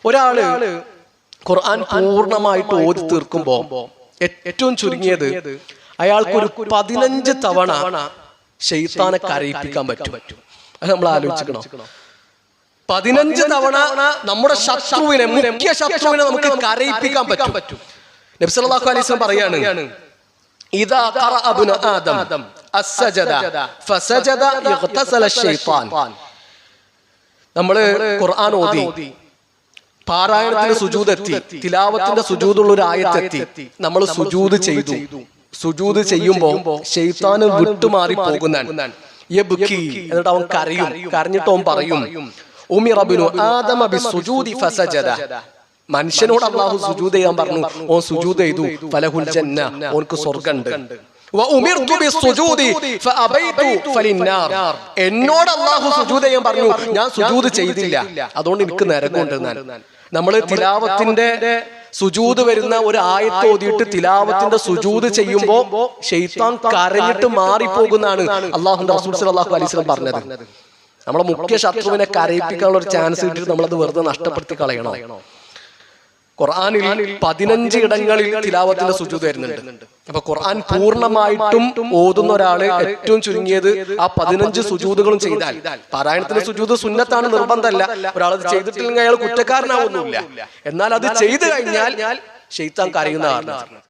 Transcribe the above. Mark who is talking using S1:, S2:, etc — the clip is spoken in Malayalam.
S1: ഒരാള് ഖുർആൻ പൂർണ്ണമായിട്ട് ഓതി തീർക്കുമ്പോ ഏറ്റവും ചുരുങ്ങിയത് അയാൾക്കൊരു 15 തവണ ശൈത്താനെ കരയിപ്പിക്കാൻ പറ്റും. അത് നമ്മൾ ആലോചിക്കണം. 15 തവണ നമ്മുടെ ശത്രുവിനെ, മുഖ്യ ശത്രുവിനെ നമുക്ക് കരയിപ്പിക്കാൻ പറ്റും. നബി സല്ലല്ലാഹു അലൈഹി വസല്ലം പറയാണ്, ഇദാ ഖറഅ ഇബ്നു ആദം അസ്സജദ ഫസജദ ഇഗ്തസല ശൈത്താൻ. നമ്മൾ ഖുർആൻ ഓതി പാരായണത്തിന് സുജൂദ് എത്തി, തിലാവത്തിന്റെ സുജൂദുള്ള ഒരു ആയത്തെത്തി, നമ്മൾ സുജൂദ് ചെയ്തു. സുജൂദ് ചെയ്യുമ്പോ ശൈത്താന് വിട്ടുമാറി പോകുന്നതാണ്. എന്നിട്ട് അവൻ കരയും. കരഞ്ഞിട്ട് അവൻ പറയും, ഉമിറ ഇബ്നു ആദമ ബിസ്സുജൂദി ഫസജദ. മനുഷ്യനോട് അല്ലാഹു സുജൂദ് ചെയ്യാൻ പറഞ്ഞു, ഓൻ സുജൂദ് ചെയ്തു. ഫലഹുൽ ജന്ന, ഓൻക്ക് സ്വർഗ്ഗമുണ്ട്. വഉമിർതു ബിസ്സുജൂദി ഫഅബൈതു ഫലിന്നാർ. എന്നോട് അല്ലാഹു സുജൂദ് ചെയ്യാൻ പറഞ്ഞു, ഞാൻ സുജൂദ് ചെയ്തില്ല, അതുകൊണ്ട് എനിക്ക് നരകമുണ്ട്. നമ്മൾ തിലാവത്തിന്റെ സുജൂദ് വരുന്ന ഒരു ആയത്ത് ഓതിയിട്ട് തിലാവത്തിന്റെ സുജൂദ് ചെയ്യുമ്പോ ശൈത്താൻ കരഞ്ഞിട്ട് മാറിപ്പോകുന്നാണ് അല്ലാഹുവിന്റെ റസൂൽ സല്ലല്ലാഹു അലൈഹി വസല്ലം പറഞ്ഞത്. നമ്മളെ മുഖ്യ ശത്രുവിനെ കരയിപ്പിക്കാനുള്ള ഒരു ചാൻസ് കിട്ടിയിട്ട് നമ്മളത് വെറുതെ നഷ്ടപ്പെടുത്തി കളയണോ? ഖുർആനിൽ 15 ഇടങ്ങളിൽ തിലാവത്തിന്റെ സുജൂദ് വരുന്നുണ്ട്. അപ്പൊ ഖുർആൻ പൂർണ്ണമായിട്ടും ഓതുന്ന ഒരാള് ഏറ്റവും ചുരുങ്ങിയത് ആ 15 സുജൂദുകളും ചെയ്താൽ, പാരായണത്തിന്റെ സുജൂദ് സുന്നത്താണ്, നിർബന്ധമല്ല. ഒരാളത് ചെയ്തിട്ടില്ലെങ്കിൽ അയാൾ കുറ്റക്കാരനാവുന്നില്ല. എന്നാൽ അത് ചെയ്തു കഴിഞ്ഞാൽ ശൈത്താൻ കരയുന്ന കാരണം.